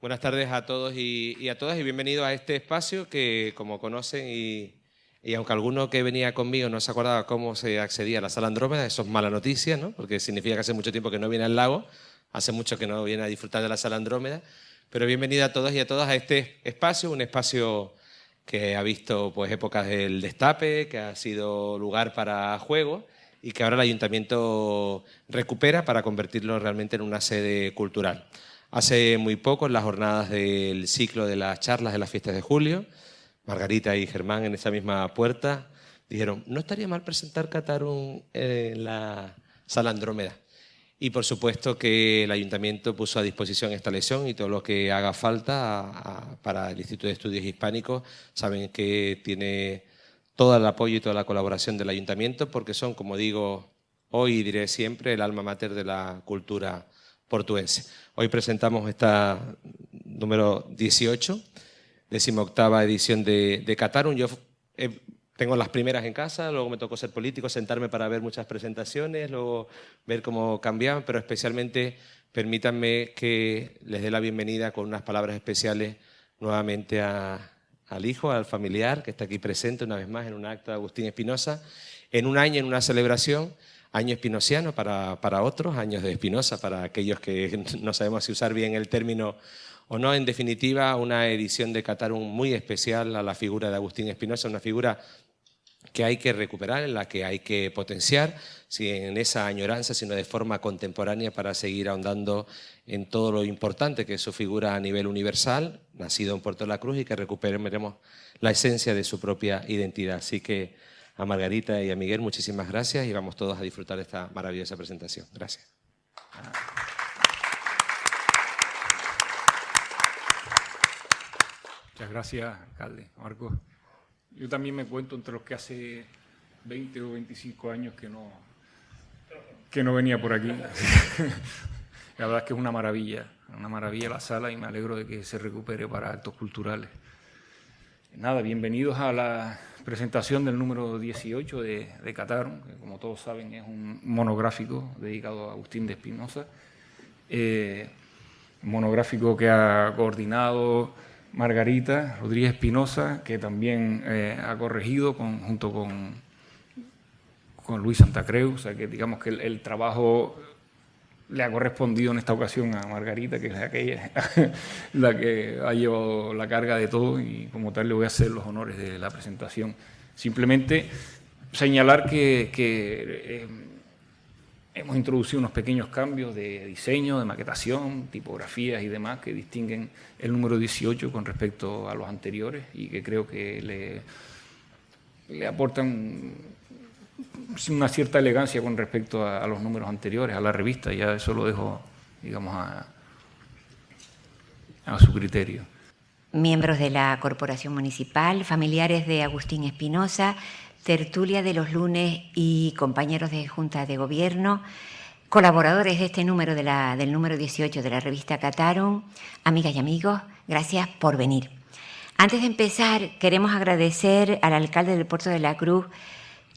Buenas tardes a todos y a todas y bienvenidos a este espacio que, como conocen, y aunque alguno que venía conmigo no se acordaba cómo se accedía a la Sala Andrómeda, eso es mala noticia, ¿no? Porque significa que hace mucho tiempo que no viene al lago, hace mucho que no viene a disfrutar de la Sala Andrómeda, pero bienvenido a todos y a todas a este espacio, un espacio que ha visto pues, épocas del destape, que ha sido lugar para juegos y que ahora el Ayuntamiento recupera para convertirlo realmente en una sede cultural. Hace muy poco, en las jornadas del ciclo de las charlas de las fiestas de julio, Margarita y Germán en esa misma puerta dijeron, no estaría mal presentar Catarum en la Sala Andrómeda. Y por supuesto que el Ayuntamiento puso a disposición esta lección y todo lo que haga falta para el Instituto de Estudios Hispánicos. Saben que tiene todo el apoyo y toda la colaboración del Ayuntamiento porque son, como digo hoy y diré siempre, el alma mater de la cultura portuense. Hoy presentamos esta número 18, 18ª edición de Catarum. Yo tengo las primeras en casa, luego me tocó ser político, sentarme para ver muchas presentaciones, luego ver cómo cambiaban, pero especialmente permítanme que les dé la bienvenida con unas palabras especiales nuevamente al hijo, al familiar, que está aquí presente una vez más en un acto de Agustín Espinosa, en un año, en una celebración, año espinosiano para otros, años de Espinosa para aquellos que no sabemos si usar bien el término o no. En definitiva, una edición de Catarum muy especial a la figura de Agustín Espinosa, una figura que hay que recuperar, en la que hay que potenciar, sin esa añoranza, sino de forma contemporánea para seguir ahondando en todo lo importante que es su figura a nivel universal, nacido en Puerto de la Cruz, y que recuperemos la esencia de su propia identidad. Así que a Margarita y a Miguel, muchísimas gracias y vamos todos a disfrutar de esta maravillosa presentación. Gracias. Muchas gracias, alcalde Marcos. Yo también me cuento entre los que hace 20 o 25 años que no venía por aquí. La verdad es que es una maravilla la sala y me alegro de que se recupere para actos culturales. Nada, bienvenidos a la presentación del número 18 de Catarum, que como todos saben es un monográfico dedicado a Agustín de Espinosa, monográfico que ha coordinado Margarita Rodríguez Espinosa, que también ha corregido junto con Luis Santacreu, o sea que digamos que el trabajo le ha correspondido en esta ocasión a Margarita, que es la que ha llevado la carga de todo, y como tal le voy a hacer los honores de la presentación. Simplemente señalar que hemos introducido unos pequeños cambios de diseño, de maquetación, tipografías y demás que distinguen el número 18 con respecto a los anteriores y que creo que le aportan una cierta elegancia con respecto a los números anteriores, a la revista. Ya eso lo dejo, digamos, a su criterio. Miembros de la Corporación Municipal, familiares de Agustín Espinosa, tertulia de los lunes y compañeros de Junta de Gobierno, colaboradores de este número del número 18 de la revista Catarum, amigas y amigos, gracias por venir. Antes de empezar, queremos agradecer al alcalde del Puerto de la Cruz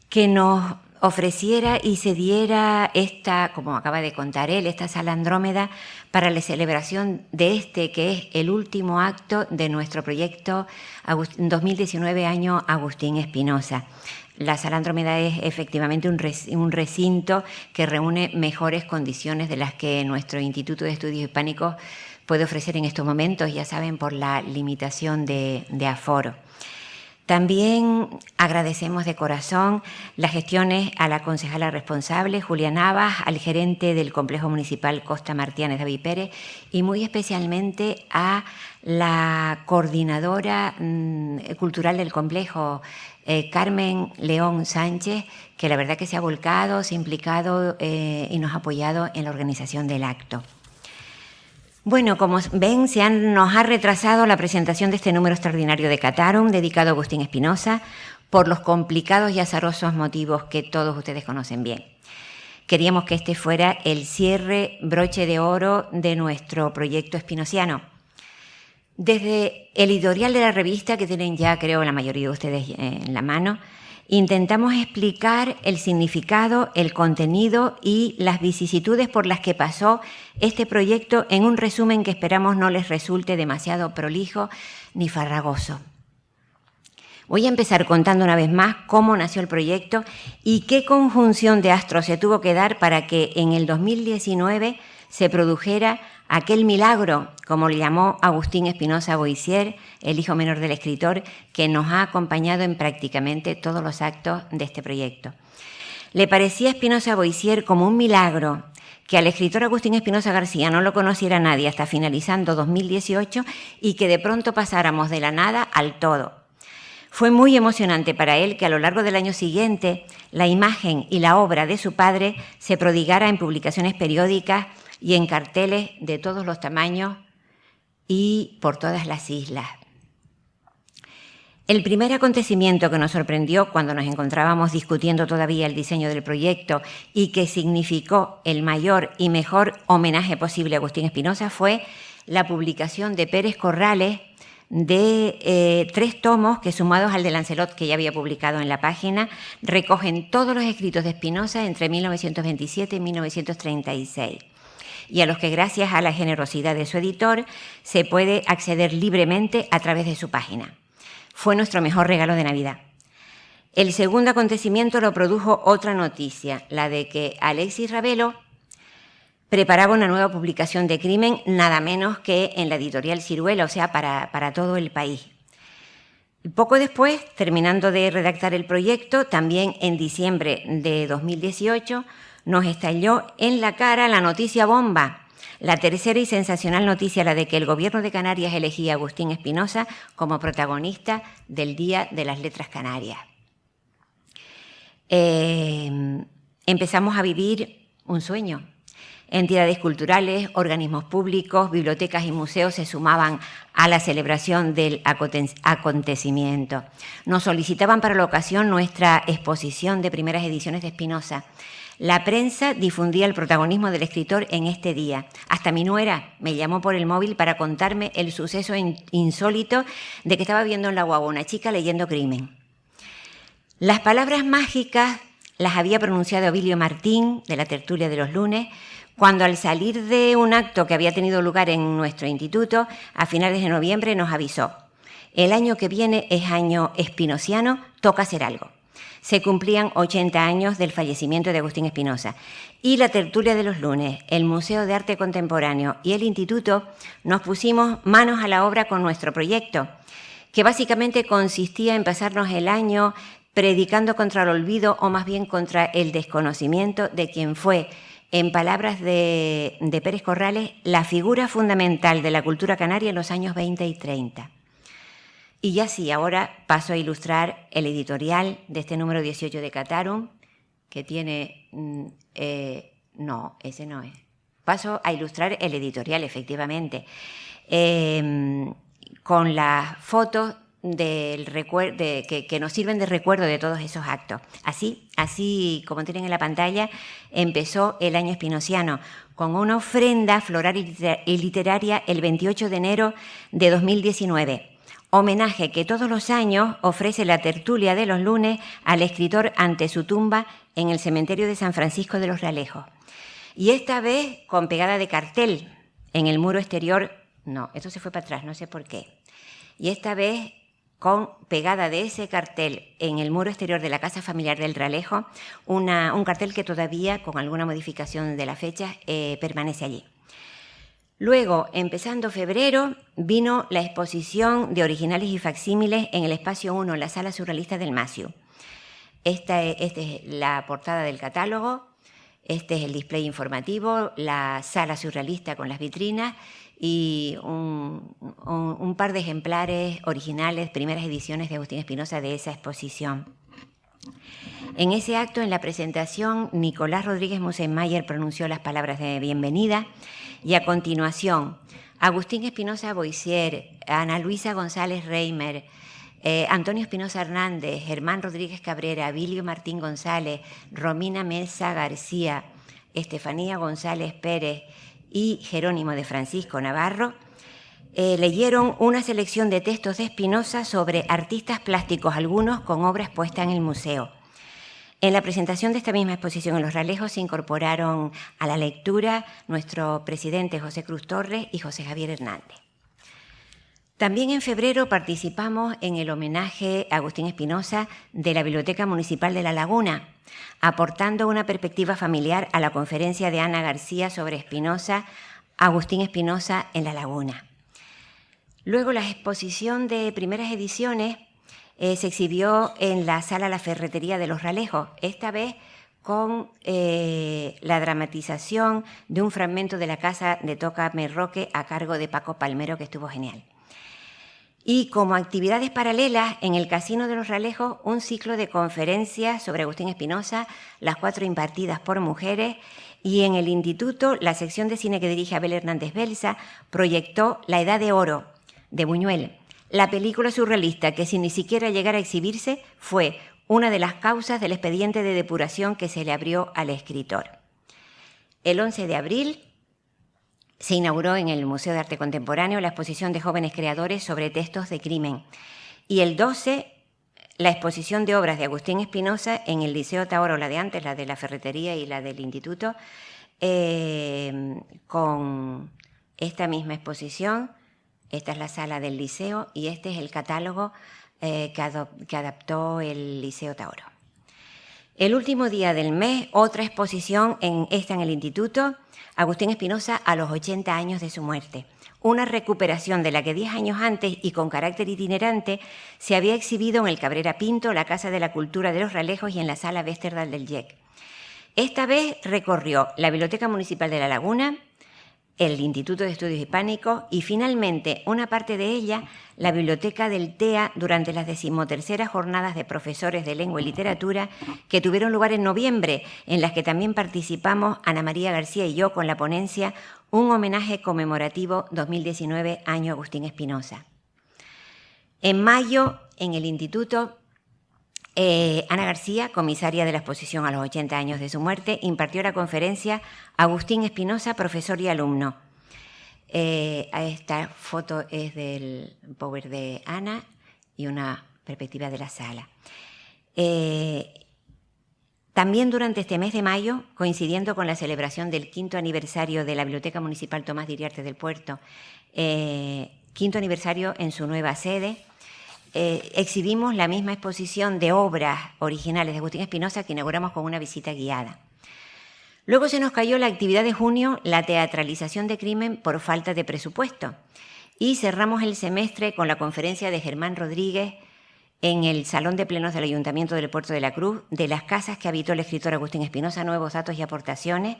que nos ofreciera y se diera esta, como acaba de contar él, esta Sala Andrómeda para la celebración de que es el último acto de nuestro proyecto 2019 año Agustín Espinosa. La Sala Andrómeda es efectivamente un recinto que reúne mejores condiciones de las que nuestro Instituto de Estudios Hispánicos puede ofrecer en estos momentos, ya saben, por la limitación de aforo. También agradecemos de corazón las gestiones a la concejala responsable, Julia Navas, al gerente del Complejo Municipal Costa Martínez, David Pérez, y muy especialmente a la coordinadora cultural del complejo, Carmen León Sánchez, que la verdad que se ha volcado, se ha implicado y nos ha apoyado en la organización del acto. Bueno, como ven, nos ha retrasado la presentación de este número extraordinario de Catarum, dedicado a Agustín Espinosa, por los complicados y azarosos motivos que todos ustedes conocen bien. Queríamos que este fuera el cierre, broche de oro de nuestro proyecto espinosiano. Desde el editorial de la revista, que tienen ya, creo, la mayoría de ustedes en la mano, intentamos explicar el significado, el contenido y las vicisitudes por las que pasó este proyecto en un resumen que esperamos no les resulte demasiado prolijo ni farragoso. Voy a empezar contando una vez más cómo nació el proyecto y qué conjunción de astros se tuvo que dar para que en el 2019 se produjera aquel milagro, como le llamó Agustín Espinosa Boissier, el hijo menor del escritor, que nos ha acompañado en prácticamente todos los actos de este proyecto. Le parecía a Espinosa Boissier como un milagro que al escritor Agustín Espinosa García no lo conociera nadie hasta finalizando 2018 y que de pronto pasáramos de la nada al todo. Fue muy emocionante para él que a lo largo del año siguiente la imagen y la obra de su padre se prodigara en publicaciones periódicas y en carteles de todos los tamaños y por todas las islas. El primer acontecimiento que nos sorprendió cuando nos encontrábamos discutiendo todavía el diseño del proyecto y que significó el mayor y mejor homenaje posible a Agustín Espinosa fue la publicación de Pérez Corrales de 3 tomos que, sumados al de Lancelot, que ya había publicado en la página, recogen todos los escritos de Espinosa entre 1927 y 1936, y a los que, gracias a la generosidad de su editor, se puede acceder libremente a través de su página. Fue nuestro mejor regalo de Navidad. El segundo acontecimiento lo produjo otra noticia, la de que Alexis Ravelo preparaba una nueva publicación de Crimen, nada menos que en la editorial Ciruela, o sea, para todo el país. Poco después, terminando de redactar el proyecto, también en diciembre de 2018, nos estalló en la cara la noticia bomba, la tercera y sensacional noticia, la de que el Gobierno de Canarias elegía a Agustín Espinosa como protagonista del Día de las Letras Canarias. Empezamos a vivir un sueño. Entidades culturales, organismos públicos, bibliotecas y museos se sumaban a la celebración del acontecimiento. Nos solicitaban para la ocasión nuestra exposición de primeras ediciones de Espinosa. La prensa difundía el protagonismo del escritor en este día. Hasta mi nuera me llamó por el móvil para contarme el suceso insólito de que estaba viendo en la guagua una chica leyendo Crimen. Las palabras mágicas las había pronunciado Ovilio Martín, de la tertulia de los lunes, cuando al salir de un acto que había tenido lugar en nuestro instituto, a finales de noviembre nos avisó: el año que viene es año espinosiano, toca hacer algo. Se cumplían 80 años del fallecimiento de Agustín Espinosa y la tertulia de los lunes, el Museo de Arte Contemporáneo y el instituto nos pusimos manos a la obra con nuestro proyecto, que básicamente consistía en pasarnos el año predicando contra el olvido, o más bien contra el desconocimiento de quien fue, en palabras de Pérez Corrales, la figura fundamental de la cultura canaria en los años 20 y 30. Y ya sí, ahora paso a ilustrar el editorial de este número 18 de Catarum, que tiene... no, ese no es. Paso a ilustrar el editorial, efectivamente, con las fotos que nos sirven de recuerdo de todos esos actos. Así como tienen en la pantalla, empezó el año espinosiano con una ofrenda floral y literaria el 28 de enero de 2019, homenaje que todos los años ofrece la tertulia de los lunes al escritor ante su tumba en el cementerio de San Francisco de los Realejos. Y esta vez con pegada de cartel en el muro exterior, no, esto se fue para atrás, no sé por qué. Y esta vez con pegada de ese cartel en el muro exterior de la Casa Familiar del Realejo, un cartel que todavía, con alguna modificación de la fecha, permanece allí. Luego, empezando febrero, vino la exposición de originales y facsímiles en el espacio 1, la Sala Surrealista del Masiu. Esta es la portada del catálogo, este es el display informativo, la Sala Surrealista con las vitrinas y un par de ejemplares originales, primeras ediciones de Agustín Espinosa de esa exposición. En ese acto, en la presentación, Nicolás Rodríguez Musenmayer pronunció las palabras de bienvenida y a continuación Agustín Espinosa Boissier, Ana Luisa González Reimer, Antonio Espinosa Hernández, Germán Rodríguez Cabrera, Vilio Martín González, Romina Mesa García, Estefanía González Pérez y Jerónimo de Francisco Navarro, leyeron una selección de textos de Espinosa sobre artistas plásticos, algunos con obras puestas en el museo. En la presentación de esta misma exposición en Los Ralejos se incorporaron a la lectura nuestro presidente José Cruz Torres y José Javier Hernández. También en febrero participamos en el homenaje a Agustín Espinosa de la Biblioteca Municipal de La Laguna, aportando una perspectiva familiar a la conferencia de Ana García sobre Espinosa, Agustín Espinosa en La Laguna. Luego la exposición de primeras ediciones se exhibió en la Sala La Ferretería de Los Ralejos, esta vez con la dramatización de un fragmento de la casa de Tócame Roque a cargo de Paco Palmero, que estuvo genial. Y como actividades paralelas, en el Casino de Los Ralejos, un ciclo de conferencias sobre Agustín Espinosa, las 4 impartidas por mujeres, y en el Instituto, la sección de cine que dirige Abel Hernández Belsa proyectó La Edad de Oro, de Buñuel. La película surrealista, que sin ni siquiera llegar a exhibirse, fue una de las causas del expediente de depuración que se le abrió al escritor. El 11 de abril se inauguró en el Museo de Arte Contemporáneo la exposición de jóvenes creadores sobre textos de crimen. Y el 12, la exposición de obras de Agustín Espinosa en el Liceo Tahoro, la de antes, la de la Ferretería y la del Instituto, con esta misma exposición. Esta es la sala del Liceo y este es el catálogo que adaptó el Liceo Tahoro. El último día del mes, otra exposición en el Instituto, Agustín Espinosa a los 80 años de su muerte. Una recuperación de la que 10 años antes y con carácter itinerante se había exhibido en el Cabrera Pinto, la Casa de la Cultura de Los Ralejos y en la Sala Westerdal del IEC. Esta vez recorrió la Biblioteca Municipal de La Laguna, el Instituto de Estudios Hispánicos y finalmente una parte de ella, la Biblioteca del TEA durante las 13ª jornadas de profesores de lengua y literatura que tuvieron lugar en noviembre, en las que también participamos Ana María García y yo con la ponencia Un homenaje conmemorativo 2019 año Agustín Espinosa. En mayo, en el Instituto, Ana García, comisaria de la exposición a los 80 años de su muerte, impartió la conferencia Agustín Espinosa, profesor y alumno. Esta foto es del Power de Ana y una perspectiva de la sala. También durante este mes de mayo, coincidiendo con la celebración del 5º aniversario de la Biblioteca Municipal Tomás de Iriarte del Puerto, 5º aniversario en su nueva sede, exhibimos la misma exposición de obras originales de Agustín Espinosa que inauguramos con una visita guiada. Luego se nos cayó la actividad de junio, la teatralización de crimen por falta de presupuesto, y cerramos el semestre con la conferencia de Germán Rodríguez en el Salón de Plenos del Ayuntamiento del Puerto de la Cruz de las casas que habitó el escritor Agustín Espinosa, nuevos datos y aportaciones,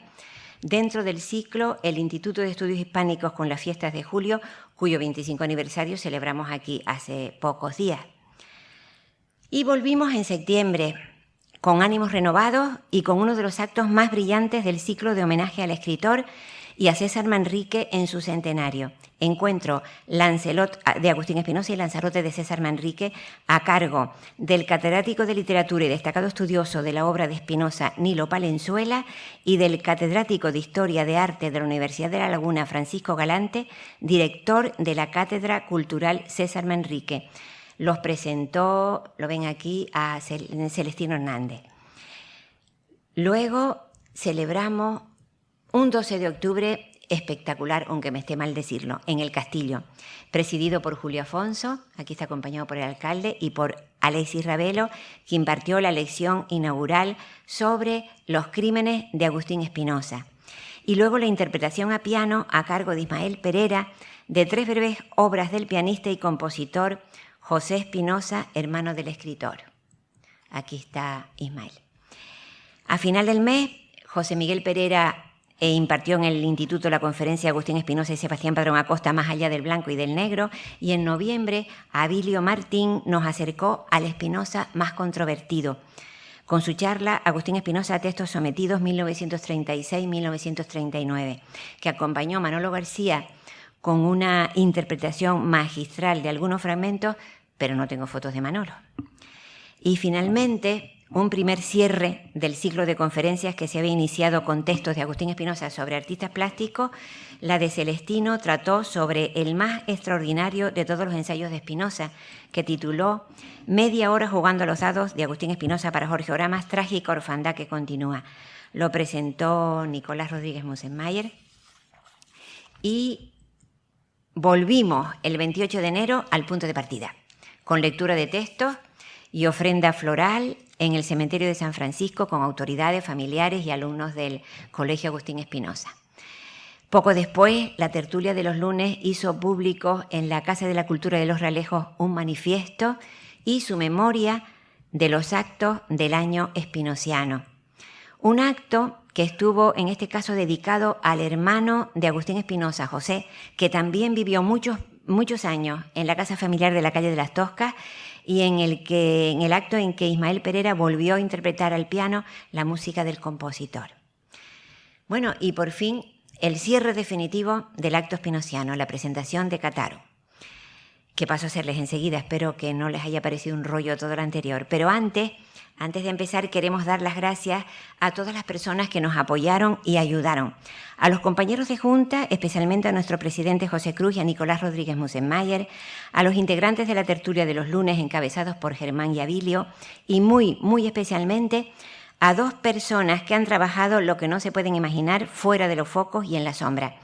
dentro del ciclo El Instituto de Estudios Hispánicos con las fiestas de julio, cuyo 25 aniversario celebramos aquí hace pocos días. Y volvimos en septiembre, con ánimos renovados y con uno de los actos más brillantes del ciclo de homenaje al escritor y a César Manrique en su centenario. Encuentro Lancelot de Agustín Espinosa y Lanzarote de César Manrique a cargo del catedrático de literatura y destacado estudioso de la obra de Espinosa, Nilo Palenzuela, y del catedrático de Historia de Arte de la Universidad de La Laguna, Francisco Galante, director de la Cátedra Cultural César Manrique. Los presentó, lo ven aquí, a Celestino Hernández. Luego celebramos un 12 de octubre espectacular, aunque me esté mal decirlo, en el Castillo, presidido por Julio Afonso, aquí está acompañado por el alcalde, y por Alexis Ravelo, que impartió la lección inaugural sobre los crímenes de Agustín Espinosa. Y luego la interpretación a piano a cargo de Ismael Pereira de 3 breves obras del pianista y compositor José Espinosa, hermano del escritor. Aquí está Ismael. A final del mes, José Miguel Pereira impartió en el Instituto la conferencia Agustín Espinosa y Sebastián Padrón Acosta, Más allá del blanco y del negro, y en noviembre Abilio Martín nos acercó al Espinosa más controvertido, con su charla Agustín Espinosa, textos sometidos 1936-1939, que acompañó Manolo García con una interpretación magistral de algunos fragmentos, pero no tengo fotos de Manolo. Y finalmente, un primer cierre del ciclo de conferencias que se había iniciado con textos de Agustín Espinosa sobre artistas plásticos. La de Celestino trató sobre el más extraordinario de todos los ensayos de Espinosa, que tituló Media hora jugando a los dados de Agustín Espinosa para Jorge Oramas, trágica orfandad que continúa. Lo presentó Nicolás Rodríguez Musenmayer y volvimos el 28 de enero al punto de partida, con lectura de textos y ofrenda floral en el cementerio de San Francisco con autoridades, familiares y alumnos del Colegio Agustín Espinosa. Poco después, la tertulia de los lunes hizo público en la Casa de la Cultura de Los Realejos un manifiesto y su memoria de los actos del año espinosiano. Un acto que estuvo, en este caso, dedicado al hermano de Agustín Espinosa, José, que también vivió muchos años en la casa familiar de la calle de las Toscas y en el acto en que Ismael Perera volvió a interpretar al piano la música del compositor. Bueno, y por fin el cierre definitivo del acto espinosiano, la presentación de Cataro, que paso a hacerles enseguida. Espero que no les haya parecido un rollo todo lo anterior. Pero antes de empezar, queremos dar las gracias a todas las personas que nos apoyaron y ayudaron. A los compañeros de Junta, especialmente a nuestro presidente José Cruz y a Nicolás Rodríguez Musenmayer, a los integrantes de la tertulia de los lunes encabezados por Germán y Abilio, y muy, muy especialmente a dos personas que han trabajado lo que no se pueden imaginar fuera de los focos y en la sombra.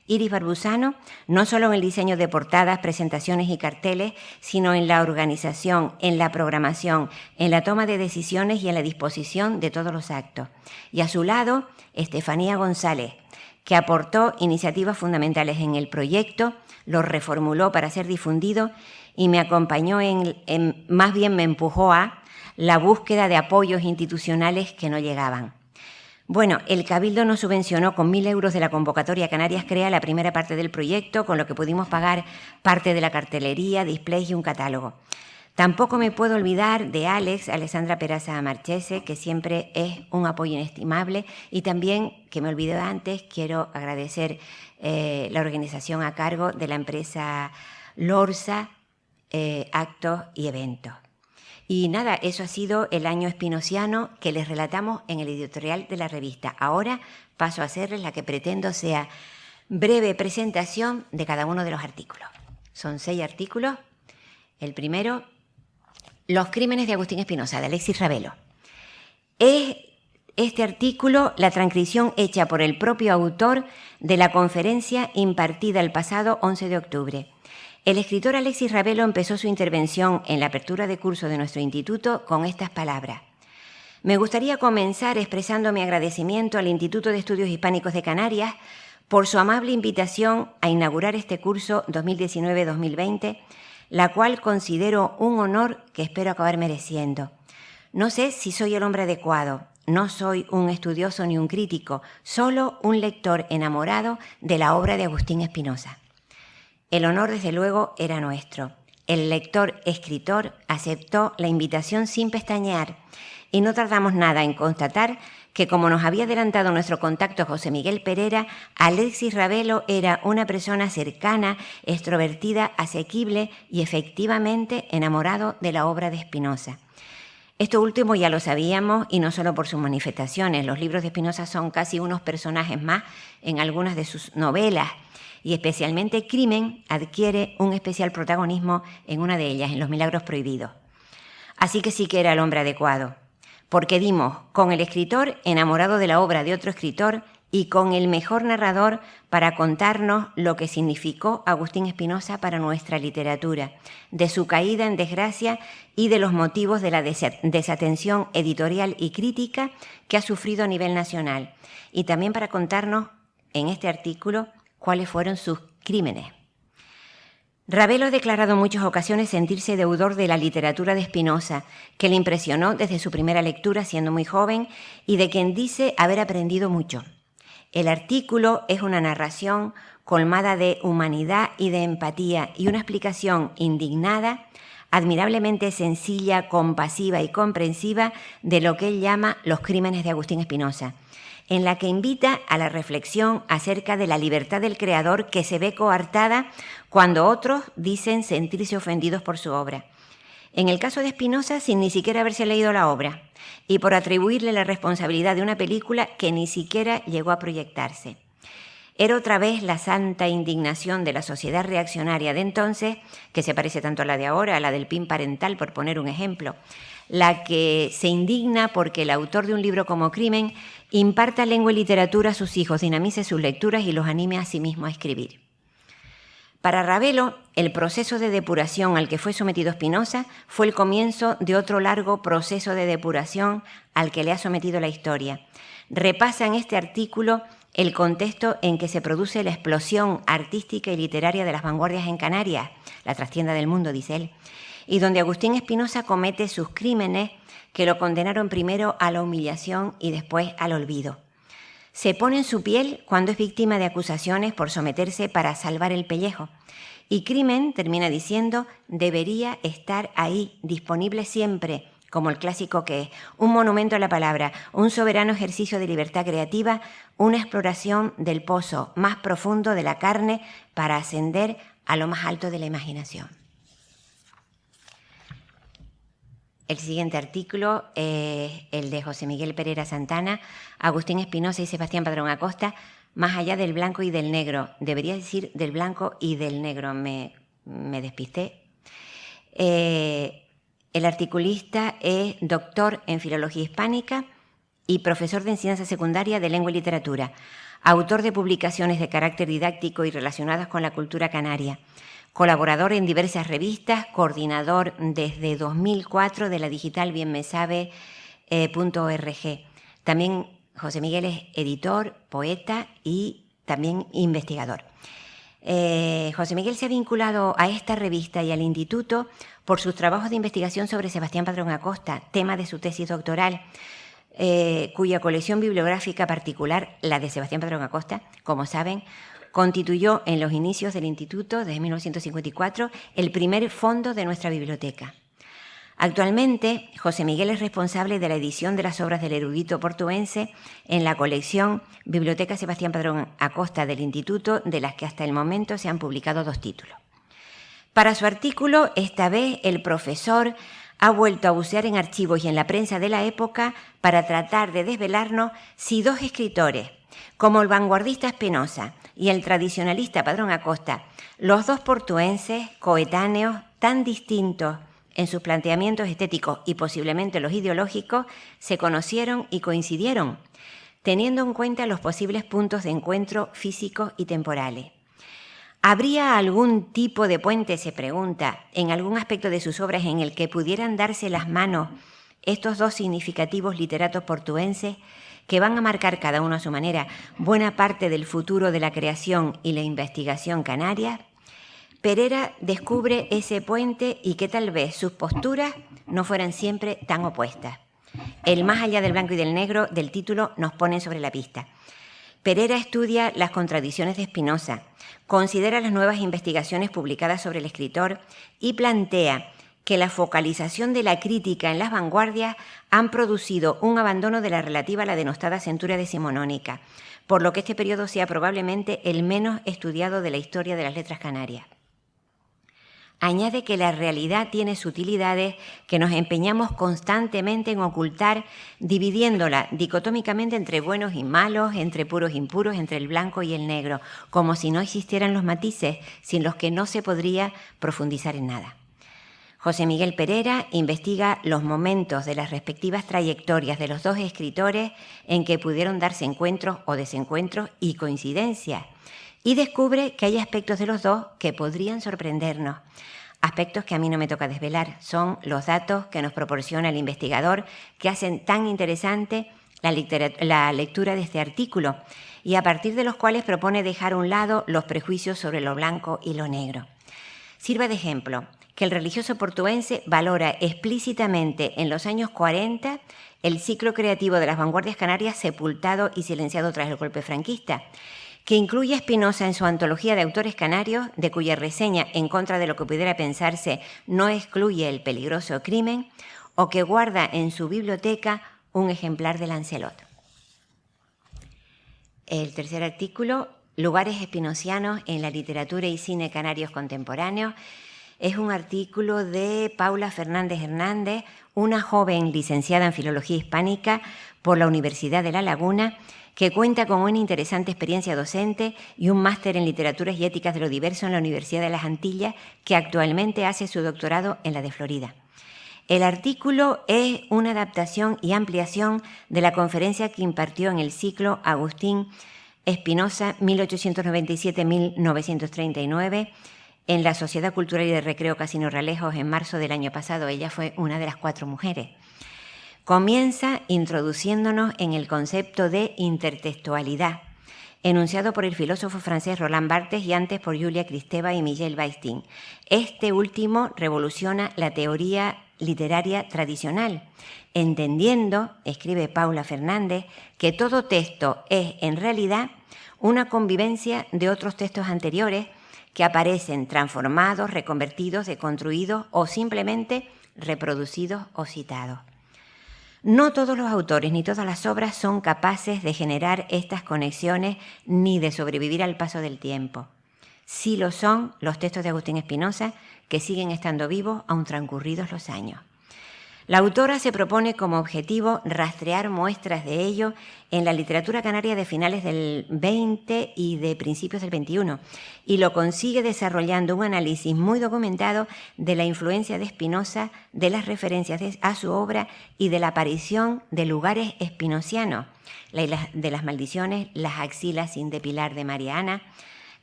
Iris Barbusano, no solo en el diseño de portadas, presentaciones y carteles, sino en la organización, en la programación, en la toma de decisiones y en la disposición de todos los actos. Y a su lado, Estefanía González, que aportó iniciativas fundamentales en el proyecto, lo reformuló para ser difundido y me acompañó más bien me empujó a la búsqueda de apoyos institucionales que no llegaban. Bueno, el Cabildo nos subvencionó con 1.000 euros de la convocatoria Canarias Crea la primera parte del proyecto, con lo que pudimos pagar parte de la cartelería, displays y un catálogo. Tampoco me puedo olvidar de Alexandra Peraza Marchese, que siempre es un apoyo inestimable, y también, que me olvidé antes, quiero agradecer la organización a cargo de la empresa Lorsa, Actos y Eventos. Y nada, eso ha sido el año espinosiano que les relatamos en el editorial de la revista. Ahora paso a hacerles la que pretendo sea breve presentación de cada uno de los artículos. Son 6 artículos. El primero, Los crímenes de Agustín Espinosa, de Alexis Ravelo. Es este artículo la transcripción hecha por el propio autor de la conferencia impartida el pasado 11 de octubre. El escritor Alexis Ravelo empezó su intervención en la apertura de curso de nuestro instituto con estas palabras. Me gustaría comenzar expresando mi agradecimiento al Instituto de Estudios Hispánicos de Canarias por su amable invitación a inaugurar este curso 2019-2020, la cual considero un honor que espero acabar mereciendo. No sé si soy el hombre adecuado, no soy un estudioso ni un crítico, solo un lector enamorado de la obra de Agustín Espinosa. El honor, desde luego, era nuestro. El lector-escritor aceptó la invitación sin pestañear y no tardamos nada en constatar que, como nos había adelantado nuestro contacto José Miguel Perera, Alexis Ravelo era una persona cercana, extrovertida, asequible y efectivamente enamorado de la obra de Espinosa. Esto último ya lo sabíamos, y no solo por sus manifestaciones. Los libros de Espinosa son casi unos personajes más en algunas de sus novelas, y especialmente Crimen adquiere un especial protagonismo en una de ellas, en Los Milagros Prohibidos. Así que sí que era el hombre adecuado, porque dimos con el escritor enamorado de la obra de otro escritor y con el mejor narrador para contarnos lo que significó Agustín Espinosa para nuestra literatura, de su caída en desgracia y de los motivos de la desatención editorial y crítica que ha sufrido a nivel nacional, y también para contarnos en este artículo cuáles fueron sus crímenes. Ravelo ha declarado en muchas ocasiones sentirse deudor de la literatura de Espinosa, que le impresionó desde su primera lectura siendo muy joven y de quien dice haber aprendido mucho. El artículo es una narración colmada de humanidad y de empatía y una explicación indignada, admirablemente sencilla, compasiva y comprensiva de lo que él llama los crímenes de Agustín Espinosa, en la que invita a la reflexión acerca de la libertad del creador que se ve coartada cuando otros dicen sentirse ofendidos por su obra. En el caso de Espinosa, sin ni siquiera haberse leído la obra y por atribuirle la responsabilidad de una película que ni siquiera llegó a proyectarse. Era otra vez la santa indignación de la sociedad reaccionaria de entonces, que se parece tanto a la de ahora, a la del PIN parental, por poner un ejemplo, la que se indigna porque el autor de un libro como Crimen imparta lengua y literatura a sus hijos, dinamice sus lecturas y los anime a sí mismo a escribir. Para Ravelo, el proceso de depuración al que fue sometido Espinosa fue el comienzo de otro largo proceso de depuración al que le ha sometido la historia. Repasa en este artículo el contexto en que se produce la explosión artística y literaria de las vanguardias en Canarias, la trastienda del mundo, dice él, y donde Agustín Espinosa comete sus crímenes que lo condenaron primero a la humillación y después al olvido. Se pone en su piel cuando es víctima de acusaciones por someterse para salvar el pellejo. Y Crimen, termina diciendo, debería estar ahí, disponible siempre, como el clásico que es, un monumento a la palabra, un soberano ejercicio de libertad creativa, una exploración del pozo más profundo de la carne para ascender a lo más alto de la imaginación. El siguiente artículo es el de José Miguel Pereira Santana, Agustín Espinosa y Sebastián Padrón Acosta, Más allá del blanco y del negro. Debería decir del blanco y del negro, me despisté. El articulista es doctor en Filología Hispánica y profesor de enseñanza secundaria de Lengua y Literatura, autor de publicaciones de carácter didáctico y relacionadas con la cultura canaria, colaborador en diversas revistas, coordinador desde 2004 de la digital bienmesabe.org. También José Miguel es editor, poeta y también investigador. José Miguel se ha vinculado a esta revista y al instituto por sus trabajos de investigación sobre Sebastián Padrón Acosta, tema de su tesis doctoral, cuya colección bibliográfica particular, la de Sebastián Padrón Acosta, como saben, constituyó en los inicios del instituto, desde 1954, el primer fondo de nuestra biblioteca. Actualmente, José Miguel es responsable de la edición de las obras del erudito portuense en la colección Biblioteca Sebastián Padrón Acosta del Instituto, de las que hasta el momento se han publicado 2 títulos. Para su artículo, esta vez el profesor ha vuelto a bucear en archivos y en la prensa de la época para tratar de desvelarnos si 2 escritores, como el vanguardista Espinosa y el tradicionalista Padrón Acosta, los 2 portuenses, coetáneos, tan distintos en sus planteamientos estéticos y posiblemente los ideológicos, se conocieron y coincidieron, teniendo en cuenta los posibles puntos de encuentro físicos y temporales. ¿Habría algún tipo de puente, se pregunta, en algún aspecto de sus obras en el que pudieran darse las manos estos 2 significativos literatos portuenses que van a marcar cada uno a su manera buena parte del futuro de la creación y la investigación canaria? Pereira descubre ese puente y que tal vez sus posturas no fueran siempre tan opuestas. El Más allá del blanco y del negro del título nos pone sobre la pista. Pereira estudia las contradicciones de Espinosa, considera las nuevas investigaciones publicadas sobre el escritor y plantea que la focalización de la crítica en las vanguardias han producido un abandono de la relativa a la denostada centuria decimonónica, por lo que este periodo sea probablemente el menos estudiado de la historia de las letras canarias. Añade que la realidad tiene sutilidades que nos empeñamos constantemente en ocultar, dividiéndola dicotómicamente entre buenos y malos, entre puros e impuros, entre el blanco y el negro, como si no existieran los matices sin los que no se podría profundizar en nada. José Miguel Pereira investiga los momentos de las respectivas trayectorias de los 2 escritores en que pudieron darse encuentros o desencuentros y coincidencias, y descubre que hay aspectos de los 2 que podrían sorprendernos. Aspectos que a mí no me toca desvelar, son los datos que nos proporciona el investigador que hacen tan interesante la lectura de este artículo y a partir de los cuales propone dejar a un lado los prejuicios sobre lo blanco y lo negro. Sirva de ejemplo que el religioso portuense valora explícitamente en los años 40 el ciclo creativo de las vanguardias canarias sepultado y silenciado tras el golpe franquista, que incluye a Espinosa en su antología de autores canarios, de cuya reseña, en contra de lo que pudiera pensarse, no excluye el peligroso Crimen, o que guarda en su biblioteca un ejemplar de Lancelot. El tercer artículo, Lugares espinosianos en la literatura y cine canarios contemporáneos. es un artículo de Paula Fernández Hernández, una joven licenciada en Filología Hispánica por la Universidad de La Laguna, que cuenta con una interesante experiencia docente y un máster en Literaturas y Éticas de lo Diverso en la Universidad de las Antillas, que actualmente hace su doctorado en la de Florida. El artículo es una adaptación y ampliación de la conferencia que impartió en el ciclo Agustín Espinosa 1897-1939 en la Sociedad Cultural y de Recreo Casino Realejos en marzo del año pasado. Ella fue una de las 4 mujeres. Comienza introduciéndonos en el concepto de intertextualidad, enunciado por el filósofo francés Roland Barthes y antes por Julia Kristeva y Michel Baistin. Este último revoluciona la teoría literaria tradicional, entendiendo, escribe Paula Fernández, que todo texto es en realidad una convivencia de otros textos anteriores que aparecen transformados, reconvertidos, deconstruidos o simplemente reproducidos o citados. No todos los autores ni todas las obras son capaces de generar estas conexiones ni de sobrevivir al paso del tiempo. Sí lo son los textos de Agustín Espinosa, que siguen estando vivos aun transcurridos los años. La autora se propone como objetivo rastrear muestras de ello en la literatura canaria de finales del XX y de principios del XXI, y lo consigue desarrollando un análisis muy documentado de la influencia de Espinosa, de las referencias a su obra y de la aparición de lugares espinosianos, de las maldiciones, las axilas sin depilar de Mariana,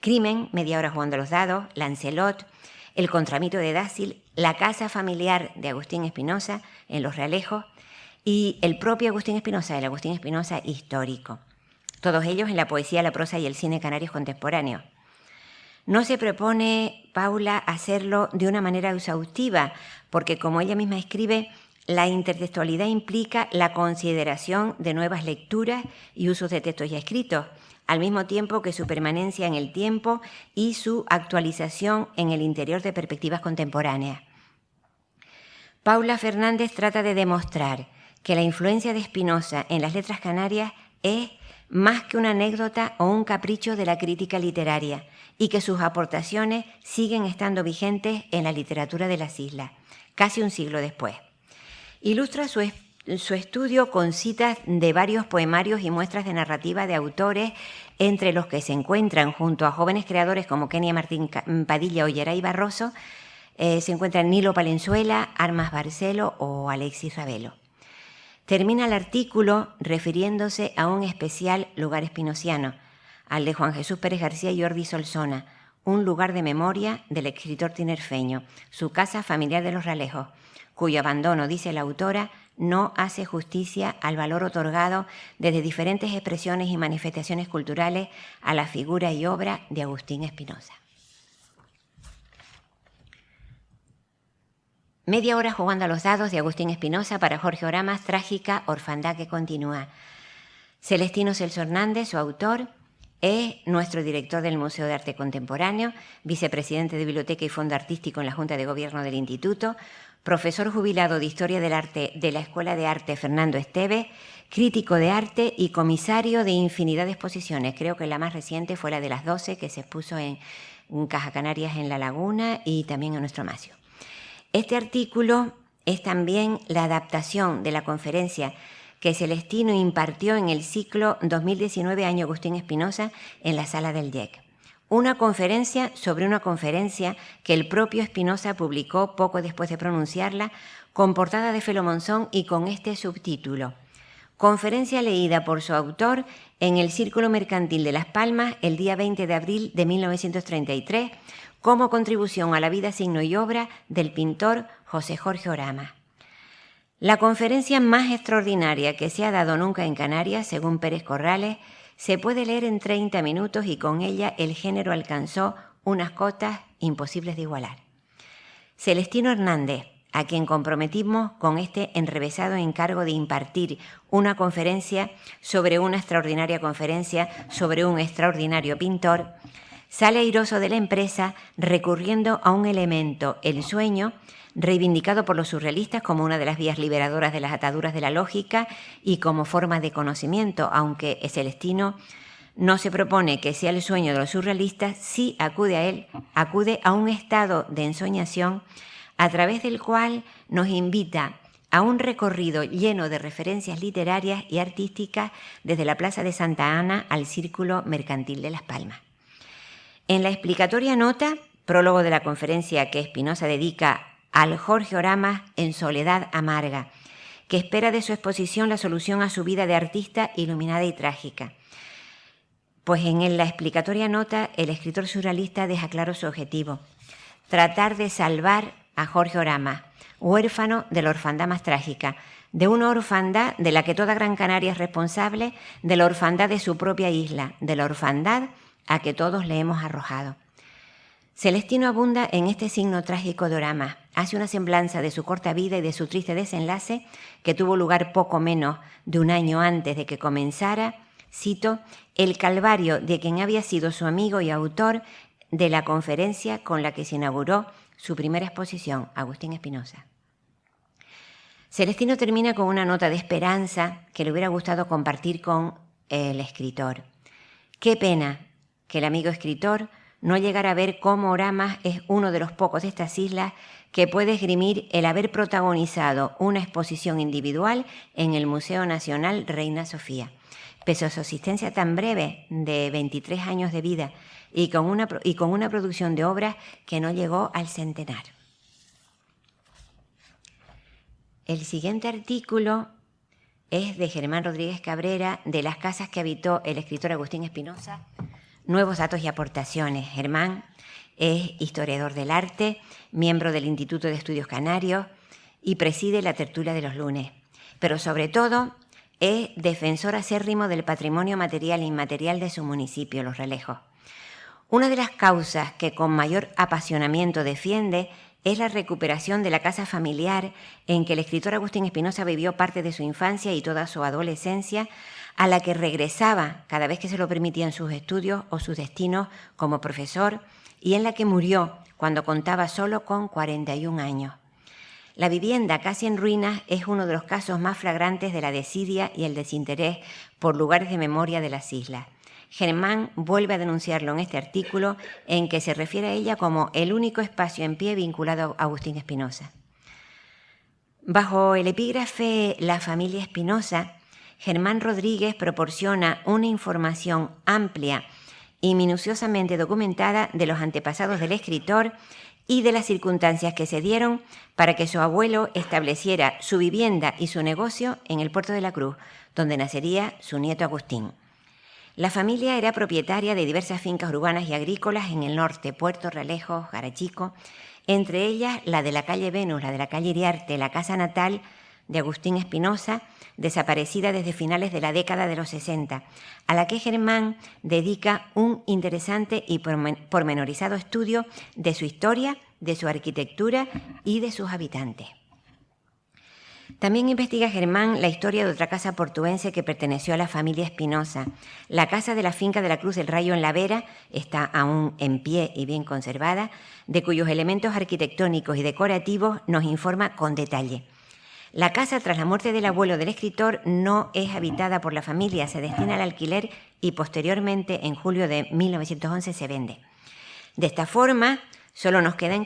Crimen, Media hora jugando a los dados, Lancelot, El contramito de Dácil, La casa familiar de Agustín Espinosa en Los Realejos y el propio Agustín Espinosa, el Agustín Espinosa histórico. Todos ellos en la poesía, la prosa y el cine canarios contemporáneos. No se propone Paula hacerlo de una manera exhaustiva, porque como ella misma escribe, la intertextualidad implica la consideración de nuevas lecturas y usos de textos ya escritos, al mismo tiempo que su permanencia en el tiempo y su actualización en el interior de perspectivas contemporáneas. Paula Fernández trata de demostrar que la influencia de Espinosa en las letras canarias es más que una anécdota o un capricho de la crítica literaria y que sus aportaciones siguen estando vigentes en la literatura de las islas, casi un siglo después. Ilustra su estudio con citas de varios poemarios y muestras de narrativa de autores, entre los que se encuentran, junto a jóvenes creadores como Kenia Martín Padilla o Yeray Barroso, se encuentran Nilo Palenzuela, Armas Barcelo o Alexis Ravelo. Termina el artículo refiriéndose a un especial lugar espinosiano, al de Juan Jesús Pérez García y Jordi Solsona, un lugar de memoria del escritor tinerfeño, su casa familiar de Los Realejos, cuyo abandono, dice la autora, no hace justicia al valor otorgado desde diferentes expresiones y manifestaciones culturales a la figura y obra de Agustín Espinosa. Media hora jugando a los dados de Agustín Espinosa para Jorge Oramas, trágica orfandad que continúa. Celestino Celso Hernández, su autor, es nuestro director del Museo de Arte Contemporáneo, vicepresidente de Biblioteca y Fondo Artístico en la Junta de Gobierno del Instituto, profesor jubilado de Historia del Arte de la Escuela de Arte Fernando Esteves, crítico de arte y comisario de infinidad de exposiciones. Creo que la más reciente fue la de las 12, que se expuso en Caja Canarias en La Laguna y también en nuestro Macio. Este artículo es también la adaptación de la conferencia que Celestino impartió en el ciclo 2019 Año Agustín Espinosa en la Sala del IEC. Una conferencia sobre una conferencia que el propio Espinosa publicó poco después de pronunciarla, con portada de Felo Monzón y con este subtítulo: Conferencia leída por su autor en el Círculo Mercantil de Las Palmas el día 20 de abril de 1933, como contribución a la vida, signo y obra del pintor José Jorge Oramas. La conferencia más extraordinaria que se ha dado nunca en Canarias, según Pérez Corrales, se puede leer en 30 minutos y con ella el género alcanzó unas cotas imposibles de igualar. Celestino Hernández, a quien comprometimos con este enrevesado encargo de impartir una conferencia sobre una extraordinaria conferencia sobre un extraordinario pintor, sale airoso de la empresa recurriendo a un elemento, el sueño, reivindicado por los surrealistas como una de las vías liberadoras de las ataduras de la lógica y como forma de conocimiento, aunque Celestino no se propone que sea el sueño de los surrealistas, sí acude a un estado de ensoñación a través del cual nos invita a un recorrido lleno de referencias literarias y artísticas desde la Plaza de Santa Ana al Círculo Mercantil de Las Palmas. En la explicatoria nota, prólogo de la conferencia que Espinosa dedica al Jorgeorama en soledad amarga, que espera de su exposición la solución a su vida de artista iluminada y trágica. Pues en la explicatoria nota, el escritor surrealista deja claro su objetivo: tratar de salvar a Jorgeorama, huérfano de la orfandad más trágica, de una orfandad de la que toda Gran Canaria es responsable, de la orfandad de su propia isla, de la orfandad a que todos le hemos arrojado. Celestino abunda en este signo trágico de Orama, hace una semblanza de su corta vida y de su triste desenlace, que tuvo lugar poco menos de un año antes de que comenzara, cito, el calvario de quien había sido su amigo y autor de la conferencia con la que se inauguró su primera exposición, Agustín Espinosa. Celestino termina con una nota de esperanza que le hubiera gustado compartir con el escritor. Qué pena que el amigo escritor no llegara a ver cómo Orama es uno de los pocos de estas islas que puede esgrimir el haber protagonizado una exposición individual en el Museo Nacional Reina Sofía. Pese a su existencia tan breve, de 23 años de vida, y con una producción de obras que no llegó al centenar. El siguiente artículo es de Germán Rodríguez Cabrera, de las casas que habitó el escritor Agustín Espinosa. Nuevos datos y aportaciones. Germán es historiador del arte, miembro del Instituto de Estudios Canarios y preside la tertulia de los lunes. Pero sobre todo es defensor acérrimo del patrimonio material e inmaterial de su municipio, Los Realejos. Una de las causas que con mayor apasionamiento defiende es la recuperación de la casa familiar en que el escritor Agustín Espinosa vivió parte de su infancia y toda su adolescencia, a la que regresaba cada vez que se lo permitían sus estudios o sus destinos como profesor, y en la que murió cuando contaba solo con 41 años. La vivienda casi en ruinas es uno de los casos más flagrantes de la desidia y el desinterés por lugares de memoria de las islas. Germán vuelve a denunciarlo en este artículo, en que se refiere a ella como el único espacio en pie vinculado a Agustín Espinosa. Bajo el epígrafe La familia Espinosa, Germán Rodríguez proporciona una información amplia y minuciosamente documentada de los antepasados del escritor y de las circunstancias que se dieron para que su abuelo estableciera su vivienda y su negocio en el Puerto de la Cruz, donde nacería su nieto Agustín. La familia era propietaria de diversas fincas urbanas y agrícolas en el norte, Puerto Realejos, Garachico, entre ellas la de la calle Venus, la de la calle Iriarte, la casa natal de Agustín Espinosa, desaparecida desde finales de la década de los 60, a la que Germán dedica un interesante y pormenorizado estudio de su historia, de su arquitectura y de sus habitantes. También investiga Germán la historia de otra casa portuense que perteneció a la familia Espinosa. La casa de la finca de la Cruz del Rayo en La Vera está aún en pie y bien conservada, de cuyos elementos arquitectónicos y decorativos nos informa con detalle. La casa, tras la muerte del abuelo del escritor, no es habitada por la familia, se destina al alquiler y posteriormente, en julio de 1911, se vende. De esta forma, solo nos queda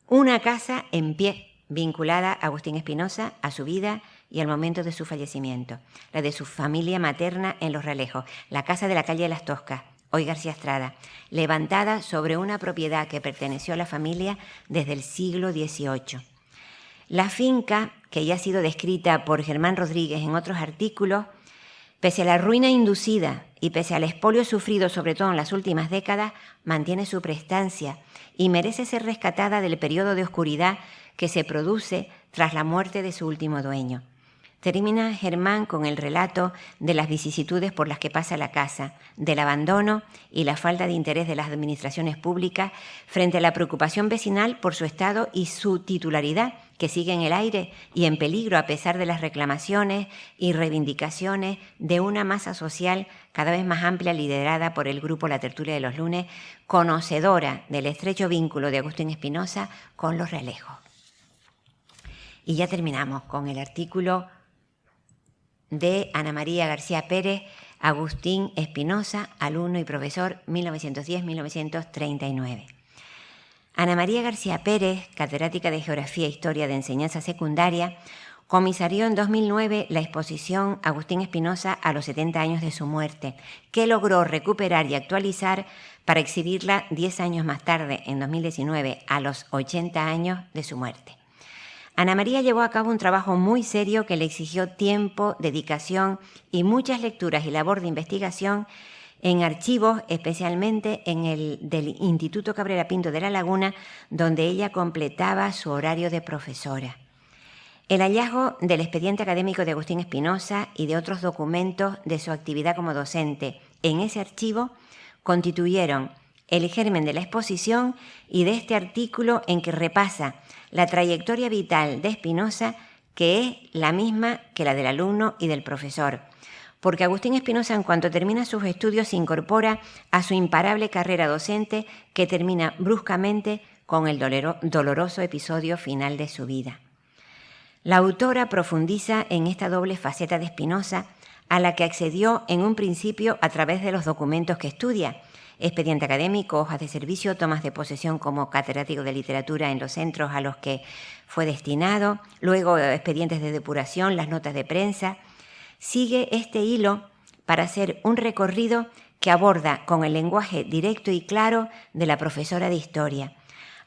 una casa en pie, vinculada a Agustín Espinosa, a su vida y al momento de su fallecimiento, la de su familia materna en Los Realejos, la casa de la calle de las Toscas, hoy García Estrada, levantada sobre una propiedad que perteneció a la familia desde el siglo XVIII. La finca, que ya ha sido descrita por Germán Rodríguez en otros artículos, pese a la ruina inducida y pese al expolio sufrido sobre todo en las últimas décadas, mantiene su prestancia y merece ser rescatada del periodo de oscuridad que se produce tras la muerte de su último dueño. Termina Germán con el relato de las vicisitudes por las que pasa la casa, del abandono y la falta de interés de las administraciones públicas frente a la preocupación vecinal por su estado y su titularidad, que sigue en el aire y en peligro a pesar de las reclamaciones y reivindicaciones de una masa social cada vez más amplia liderada por el grupo La Tertulia de los Lunes, conocedora del estrecho vínculo de Agustín Espinosa con Los Realejos. Y ya terminamos con el artículo de Ana María García Pérez, Agustín Espinosa, alumno y profesor 1910-1939. Ana María García Pérez, catedrática de Geografía e Historia de Enseñanza Secundaria, comisarió en 2009 la exposición Agustín Espinosa a los 70 años de su muerte, que logró recuperar y actualizar para exhibirla 10 años más tarde, en 2019, a los 80 años de su muerte. Ana María llevó a cabo un trabajo muy serio que le exigió tiempo, dedicación y muchas lecturas y labor de investigación en archivos, especialmente en el del Instituto Cabrera Pinto de La Laguna, donde ella completaba su horario de profesora. El hallazgo del expediente académico de Agustín Espinosa y de otros documentos de su actividad como docente en ese archivo constituyeron el germen de la exposición y de este artículo en que repasa la trayectoria vital de Espinosa, que es la misma que la del alumno y del profesor, porque Agustín Espinosa, en cuanto termina sus estudios, se incorpora a su imparable carrera docente, que termina bruscamente con el doloroso episodio final de su vida. La autora profundiza en esta doble faceta de Espinosa, a la que accedió en un principio a través de los documentos que estudia: expediente académico, hojas de servicio, tomas de posesión como catedrático de literatura en los centros a los que fue destinado, luego expedientes de depuración, las notas de prensa. Sigue este hilo para hacer un recorrido que aborda con el lenguaje directo y claro de la profesora de historia.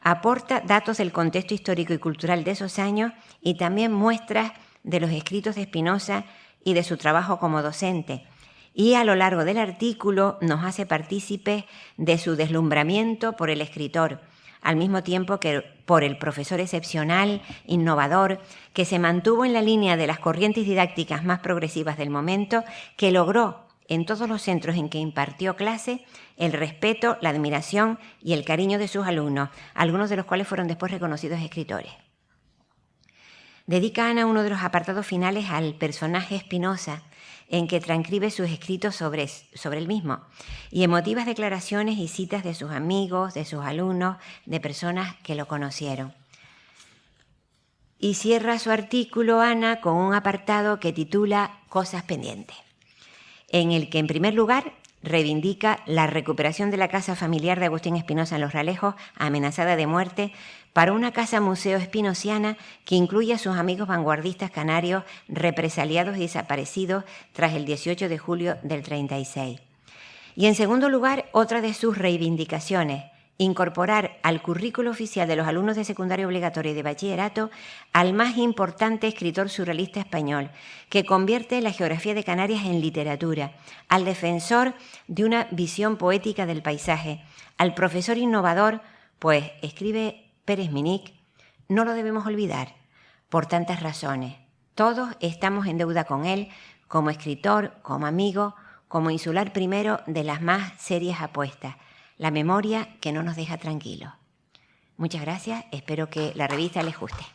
Aporta datos del contexto histórico y cultural de esos años y también muestras de los escritos de Espinosa y de su trabajo como docente. Y a lo largo del artículo nos hace partícipes de su deslumbramiento por el escritor, al mismo tiempo que por el profesor excepcional, innovador, que se mantuvo en la línea de las corrientes didácticas más progresivas del momento, que logró en todos los centros en que impartió clase el respeto, la admiración y el cariño de sus alumnos, algunos de los cuales fueron después reconocidos escritores. Dedica Ana uno de los apartados finales al personaje Espinosa, en que transcribe sus escritos sobre el mismo, y emotivas declaraciones y citas de sus amigos, de sus alumnos, de personas que lo conocieron. Y cierra su artículo Ana con un apartado que titula Cosas pendientes, en el que, en primer lugar, reivindica la recuperación de la casa familiar de Agustín Espinosa en Los Realejos, amenazada de muerte, para una casa museo espinosiana que incluye a sus amigos vanguardistas canarios represaliados y desaparecidos tras el 18 de julio del 36. Y, en segundo lugar, otra de sus reivindicaciones: incorporar al currículo oficial de los alumnos de secundaria obligatoria y de bachillerato al más importante escritor surrealista español, que convierte la geografía de Canarias en literatura, al defensor de una visión poética del paisaje, al profesor innovador, pues, escribe Pérez Minic, no lo debemos olvidar, por tantas razones. Todos estamos en deuda con él, como escritor, como amigo, como insular primero de las más serias apuestas, la memoria que no nos deja tranquilos. Muchas gracias, espero que la revista les guste.